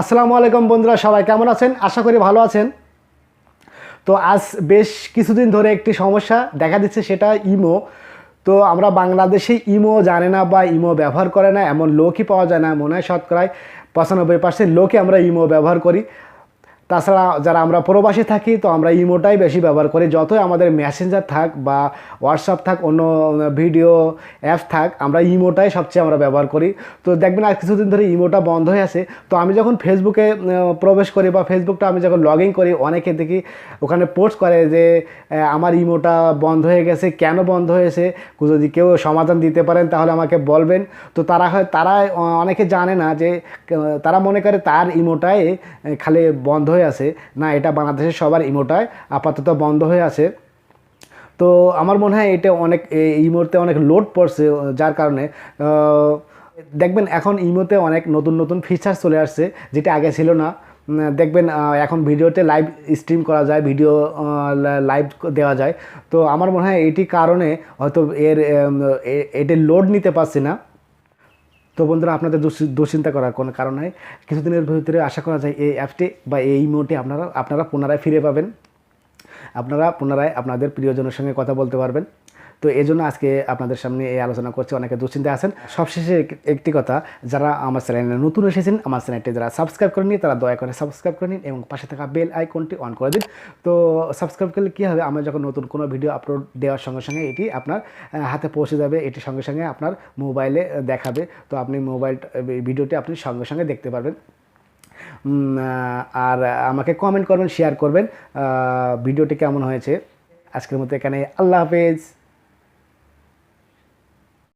আসসালামু আলাইকুম বন্ধুরা, সবাই কেমন আছেন? আশা করি ভালো আছেন। তো আজ বেশ কিছুদিন ধরে একটি সমস্যা দেখা দিচ্ছে, সেটা ইমো। তো আমরা বাংলাদেশে ইমো জানে না বা ইমো ব্যবহার করে না এমন লোকই পাওয়া যায় না। মনে হয় শতকরায় 95% লোকই আমরা ইমো ব্যবহার করি। তাছাড়া যারা আমরা প্রবাসী থাকি, তো আমরা ইমোটাই বেশি ব্যবহার করি। যতই আমাদের মেসেঞ্জার থাক বা হোয়াটসঅ্যাপ থাক, অন্য ভিডিও অ্যাপ থাক, আমরা ইমোটাই সবচেয়ে আমরা ব্যবহার করি। তো দেখবেন আর কিছুদিন ধরে ইমোটা বন্ধ হয়ে আছে। তো আমি যখন ফেসবুকে প্রবেশ করি বা ফেসবুকটা আমি যখন লগ ইন করি, অনেকে দেখি ওখানে পোস্ট করে যে আমার ইমোটা বন্ধ হয়ে গেছে, কেন বন্ধ হয়েছে, যদি কেউ সমাধান দিতে পারেন তাহলে আমাকে বলবেন। তো তারা অনেকে জানে না যে তারা মনে করে তার ইমোটাই খালি বন্ধ হয়ে আছে। না, এটা বাংলাদেশের সবার ইমোটাই আপাতত বন্ধ হয়ে আছে। তো আমার মনে হয় এটা অনেক এই মুহূর্তে অনেক লোড পড়ছে, যার কারণে দেখবেন এখন ইমোতে অনেক নতুন নতুন ফিচার চলে আসছে, যেটা আগে ছিল না। দেখবেন এখন ভিডিওতে লাইভ স্ট্রিম করা যায়, ভিডিও লাইভ দেওয়া যায়। তো আমার মনে হয় এইটি কারণে হয়তো এটা লোড নিতে পারছে না। তো বন্ধুরা, আপনাদের দুশ্চিন্তা করার কোনো কারণ নাই। কিছুদিনের ভিতরে আশা করা যায় এই অ্যাপটি বা এই ইমোটি আপনারা পুনরায় ফিরে পাবেন। আপনারা পুনরায় আপনাদের প্রিয়জনের সঙ্গে কথা বলতে পারবেন। তো এই জন্য আজকে আপনাদের সামনে এই আলোচনা করছি। অনেকে দুশ্চিন্তায় আছেন। সবশেষে একটি কথা, যারা আমার চ্যানেলে নতুন এসেছেন, আমার চ্যানেলটি যারা সাবস্ক্রাইব করেননি, তারা দয়া করে সাবস্ক্রাইব করে নিন এবং পাশে থাকা বেল আইকনটি অন করে দিন। তো সাবস্ক্রাইব করলে কী হবে, আমরা যখন নতুন কোনো ভিডিও আপলোড দেওয়ার সঙ্গে সঙ্গে এটি আপনার হাতে পৌঁছে যাবে, এটি সঙ্গে সঙ্গে আপনার মোবাইলে দেখাবে। তো আপনি ভিডিওটি আপনি সঙ্গে সঙ্গে দেখতে পারবেন। আর আমাকে কমেন্ট করবেন, শেয়ার করবেন ভিডিওটি কেমন হয়েছে। আজকের মতো এখানে, আল্লাহ হাফেজ।